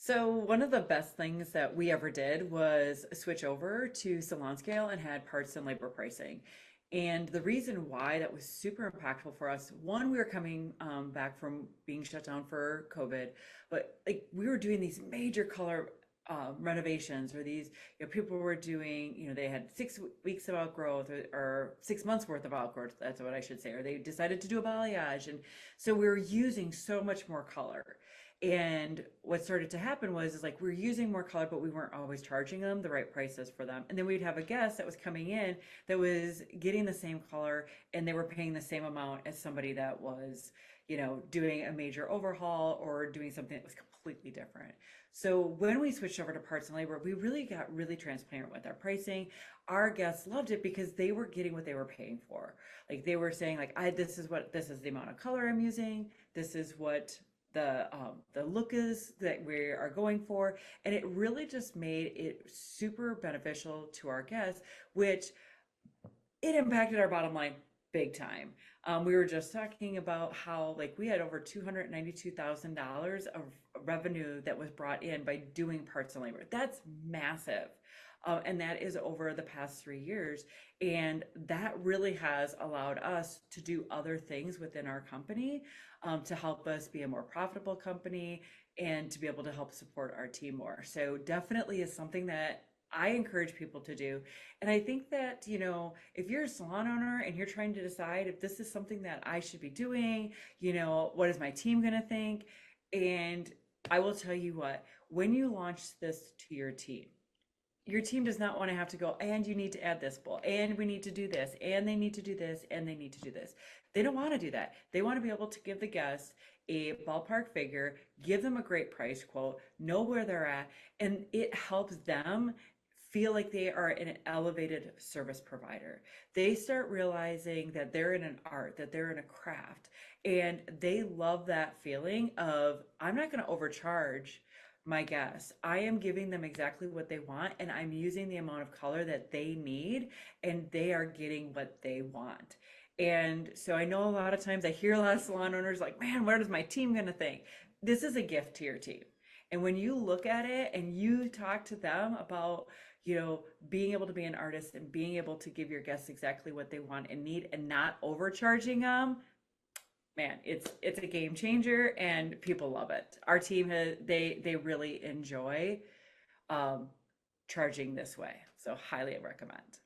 So one of the best things that we ever did was switch over to SalonScale and had parts and labor pricing. And the reason why that was super impactful for us, one, we were coming back from being shut down for COVID, but like we were doing these major color renovations, or these, people were doing, they had 6 weeks of outgrowth, or 6 months worth of outgrowth, that's what I should say, or they decided to do a balayage. And so we were using so much more color. And what started to happen was is like we were using more color, but we weren't always charging them the right prices for them. And then we'd have a guest that was coming in that was getting the same color, and they were paying the same amount as somebody that was, doing a major overhaul or doing something that was completely different. So when we switched over to parts and labor, we really got really transparent with our pricing. Our guests loved it because they were getting what they were paying for. Like they were saying, like, this is the amount of color I'm using. This is what the look is that we are going for. And it really just made it super beneficial to our guests, which it impacted our bottom line big time. We were just talking about how like we had over $292,000 of revenue that was brought in by doing parts and labor. That's massive. And that is over the past 3 years. And that really has allowed us to do other things within our company, to help us be a more profitable company and to be able to help support our team more. So definitely is something that I encourage people to do. And I think that, if you're a salon owner and you're trying to decide if this is something that I should be doing, what is my team going to think? And I will tell you what, when you launch this to your team does not want to have to go, and you need to add this bowl, and we need to do this, and they need to do this, and they need to do this. They don't want to do that. They want to be able to give the guests a ballpark figure, give them a great price quote, know where they're at, and it helps them feel like they are an elevated service provider. They start realizing that they're in an art, that they're in a craft, and they love that feeling of, I'm not going to overcharge my guests. I am giving them exactly what they want, and I'm using the amount of color that they need, and they are getting what they want. And so I know a lot of times I hear a lot of salon owners like, man, what is my team going to think? This is a gift to your team. And when you look at it and you talk to them about, being able to be an artist and being able to give your guests exactly what they want and need and not overcharging them, man, it's a game changer and people love it. Our team they really enjoy charging this way. So highly recommend.